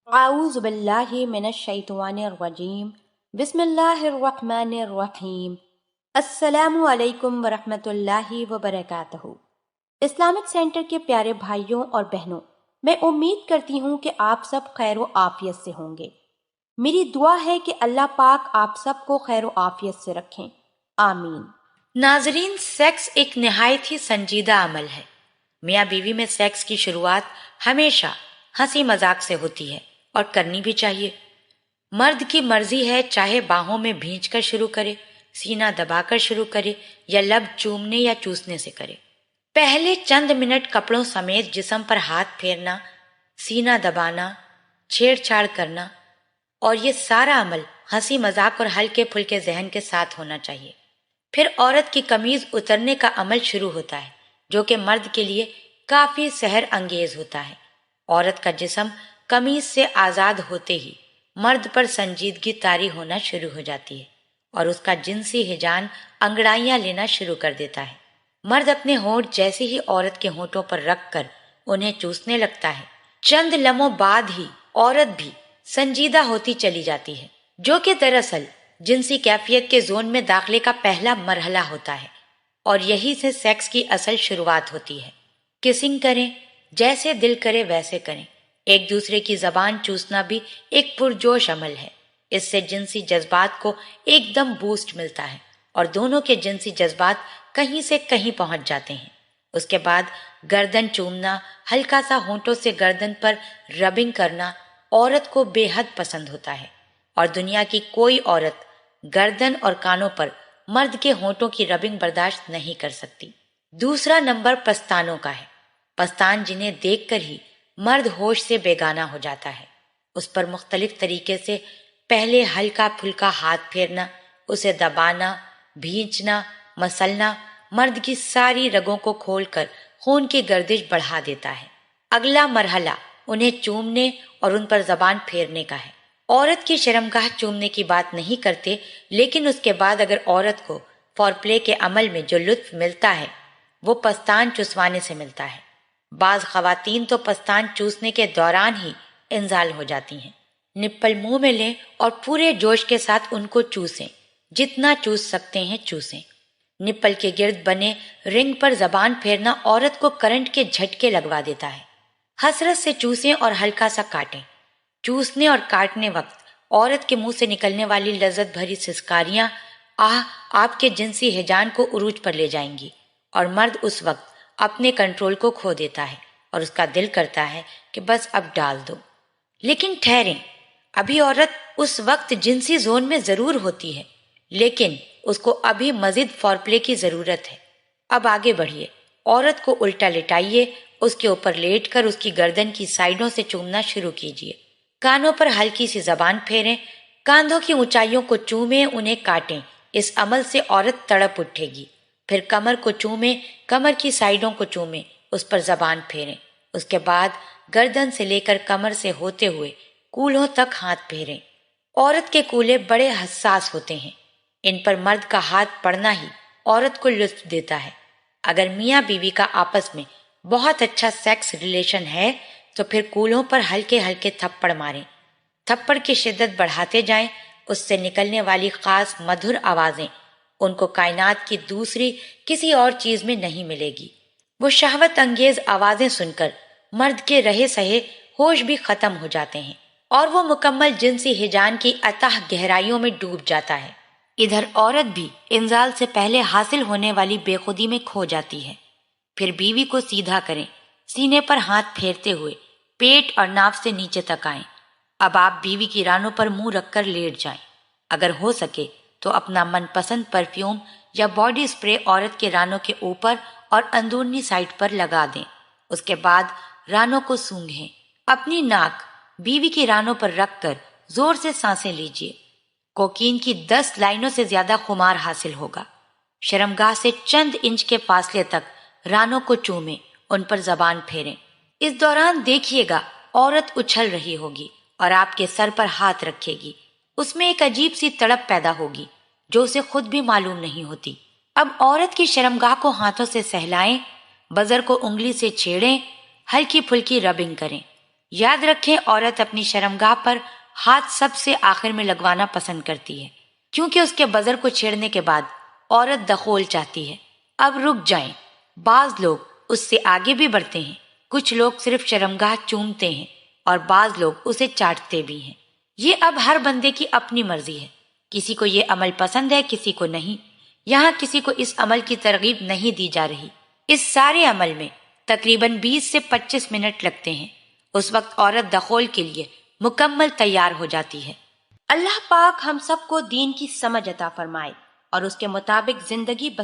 اعوذ باللہ من الشیطان الرجیم بسم اللہ الرحمن الرحیم السلام علیکم ورحمۃ اللہ وبرکاتہ۔ اسلامک سینٹر کے پیارے بھائیوں اور بہنوں، میں امید کرتی ہوں کہ آپ سب خیر و عافیت سے ہوں گے۔ میری دعا ہے کہ اللہ پاک آپ سب کو خیر و عافیت سے رکھیں، آمین۔ ناظرین، سیکس ایک نہایت ہی سنجیدہ عمل ہے۔ میاں بیوی میں سیکس کی شروعات ہمیشہ ہنسی مذاق سے ہوتی ہے اور کرنی بھی چاہیے۔ مرد کی مرضی ہے، چاہے باہوں میں بھینچ کر شروع کرے، سینہ دبا کر شروع کرے یا لب چومنے یا چوسنے سے کرے۔ پہلے چند منٹ کپڑوں سمیت جسم پر ہاتھ پھیرنا، سینہ دبانا، چھیڑ چھاڑ کرنا، اور یہ سارا عمل ہنسی مذاق اور ہلکے پھلکے ذہن کے ساتھ ہونا چاہیے۔ پھر عورت کی قمیض اترنے کا عمل شروع ہوتا ہے، جو کہ مرد کے لیے کافی سحر انگیز ہوتا ہے۔ عورت کا جسم قمیض سے آزاد ہوتے ہی مرد پر سنجیدگی طاری ہونا شروع ہو جاتی ہے اور اس کا جنسی ہیجان انگڑائیاں لینا شروع کر دیتا ہے۔ مرد اپنے ہونٹ جیسے ہی عورت کے ہونٹوں پر رکھ کر انہیں چوسنے لگتا ہے، چند لمحوں بعد ہی عورت بھی سنجیدہ ہوتی چلی جاتی ہے، جو کہ دراصل جنسی کیفیت کے زون میں داخلے کا پہلا مرحلہ ہوتا ہے، اور یہی سے سیکس کی اصل شروعات ہوتی ہے۔ کسنگ کریں، جیسے دل کرے ویسے کریں۔ ایک دوسرے کی زبان چوسنا بھی ایک پرجوش عمل ہے۔ اس سے جنسی جذبات کو ایک دم بوسٹ ملتا ہے اور دونوں کے جنسی جذبات کہیں سے کہیں پہنچ جاتے ہیں۔ اس کے بعد گردن چومنا، ہلکا سا ہونٹوں سے گردن پر ربنگ کرنا عورت کو بے حد پسند ہوتا ہے، اور دنیا کی کوئی عورت گردن اور کانوں پر مرد کے ہونٹوں کی ربنگ برداشت نہیں کر سکتی۔ دوسرا نمبر پستانوں کا ہے۔ پستان جنہیں دیکھ کر ہی مرد ہوش سے بیگانہ ہو جاتا ہے۔ اس پر مختلف طریقے سے پہلے ہلکا پھلکا ہاتھ پھیرنا، اسے دبانا، بھینچنا، مسلنا مرد کی ساری رگوں کو کھول کر خون کی گردش بڑھا دیتا ہے۔ اگلا مرحلہ انہیں چومنے اور ان پر زبان پھیرنے کا ہے۔ عورت کی شرمگاہ چومنے کی بات نہیں کرتے، لیکن اس کے بعد اگر عورت کو فور پلے کے عمل میں جو لطف ملتا ہے وہ پستان چسوانے سے ملتا ہے۔ بعض خواتین تو پستان چوسنے کے دوران ہی انزال ہو جاتی ہیں۔ نپل منہ میں لیں اور پورے جوش کے ساتھ ان کو چوسیں، جتنا چوس سکتے ہیں چوسیں۔ نپل کے گرد بنے رنگ پر زبان پھیرنا عورت کو کرنٹ کے جھٹکے لگوا دیتا ہے۔ حسرت سے چوسیں اور ہلکا سا کاٹیں۔ چوسنے اور کاٹنے وقت عورت کے منہ سے نکلنے والی لذت بھری سسکاریاں آپ کے جنسی ہیجان کو عروج پر لے جائیں گی، اور مرد اس وقت اپنے کنٹرول کو کھو دیتا ہے اور اس کا دل کرتا ہے کہ بس اب ڈال دو۔ لیکن ٹھہریں، ابھی عورت اس وقت جنسی زون میں ضرور ہوتی ہے، لیکن اس کو ابھی مزید فور پلے کی ضرورت ہے۔ اب آگے بڑھیے، عورت کو الٹا لٹائیے، اس کے اوپر لیٹ کر اس کی گردن کی سائیڈوں سے چومنا شروع کیجیے۔ کانوں پر ہلکی سی زبان پھیریں، کاندھوں کی اونچائیوں کو چومیں، انہیں کاٹیں۔ اس عمل سے عورت تڑپ اٹھے گی۔ پھر کمر کو چومیں، کمر کی سائیڈوں کو چومیں، اس پر زبان پھیریں۔ اس کے بعد گردن سے لے کر کمر سے ہوتے ہوئے کولہوں تک ہاتھ پھیریں۔ عورت کے کولے بڑے حساس ہوتے ہیں، ان پر مرد کا ہاتھ پڑنا ہی عورت کو لطف دیتا ہے۔ اگر میاں بیوی کا آپس میں بہت اچھا سیکس ریلیشن ہے تو پھر کولہوں پر ہلکے ہلکے تھپڑ ماریں۔ تھپڑ کی شدت بڑھاتے جائیں، اس سے نکلنے والی خاص مدھر آوازیں ان کو کائنات کی دوسری کسی اور چیز میں نہیں ملے گی۔ وہ شہوت انگیز آوازیں سن کر مرد کے رہے سہے ہوش بھی ختم ہو جاتے ہیں اور وہ مکمل جنسی ہیجان کی اتاہ گہرائیوں میں ڈوب جاتا ہے۔ ادھر عورت بھی انزال سے پہلے حاصل ہونے والی بے خودی میں کھو جاتی ہے۔ پھر بیوی کو سیدھا کریں، سینے پر ہاتھ پھیرتے ہوئے پیٹ اور ناف سے نیچے تک آئیں۔ اب آپ بیوی کی رانوں پر منہ رکھ کر لیٹ جائیں۔ اگر ہو سکے تو اپنا من پسند پرفیوم یا باڈی سپرے عورت کے رانوں کے اوپر اور اندرونی سائڈ پر لگا دیں۔ اس کے بعد رانوں کو سونگھیں۔ اپنی ناک بیوی کی رانوں پر رکھ کر زور سے سانسیں لیجیے۔ کوکین کی 10 لائنوں سے زیادہ خمار حاصل ہوگا۔ شرمگاہ سے چند انچ کے فاصلے تک رانوں کو چومیں، ان پر زبان پھیریں۔ اس دوران دیکھیے گا عورت اچھل رہی ہوگی اور آپ کے سر پر ہاتھ رکھے گی۔ اس میں ایک عجیب سی تڑپ پیدا ہوگی جو اسے خود بھی معلوم نہیں ہوتی۔ اب عورت کی شرمگاہ کو ہاتھوں سے سہلائیں، بزر کو انگلی سے چھیڑیں، ہلکی پھلکی ربنگ کریں۔ یاد رکھیں عورت اپنی شرمگاہ پر ہاتھ سب سے آخر میں لگوانا پسند کرتی ہے، کیونکہ اس کے بزر کو چھیڑنے کے بعد عورت دخول چاہتی ہے۔ اب رک جائیں، بعض لوگ اس سے آگے بھی بڑھتے ہیں۔ کچھ لوگ صرف شرمگاہ چومتے ہیں اور بعض لوگ اسے چاٹتے بھی ہیں۔ یہ اب ہر بندے کی اپنی مرضی ہے، کسی کو یہ عمل پسند ہے، کسی کو نہیں۔ یہاں کسی کو اس عمل کی ترغیب نہیں دی جا رہی۔ اس سارے عمل میں تقریباً 20 سے 25 منٹ لگتے ہیں۔ اس وقت عورت دخول کے لیے مکمل تیار ہو جاتی ہے۔ اللہ پاک ہم سب کو دین کی سمجھ عطا فرمائے اور اس کے مطابق زندگی بسر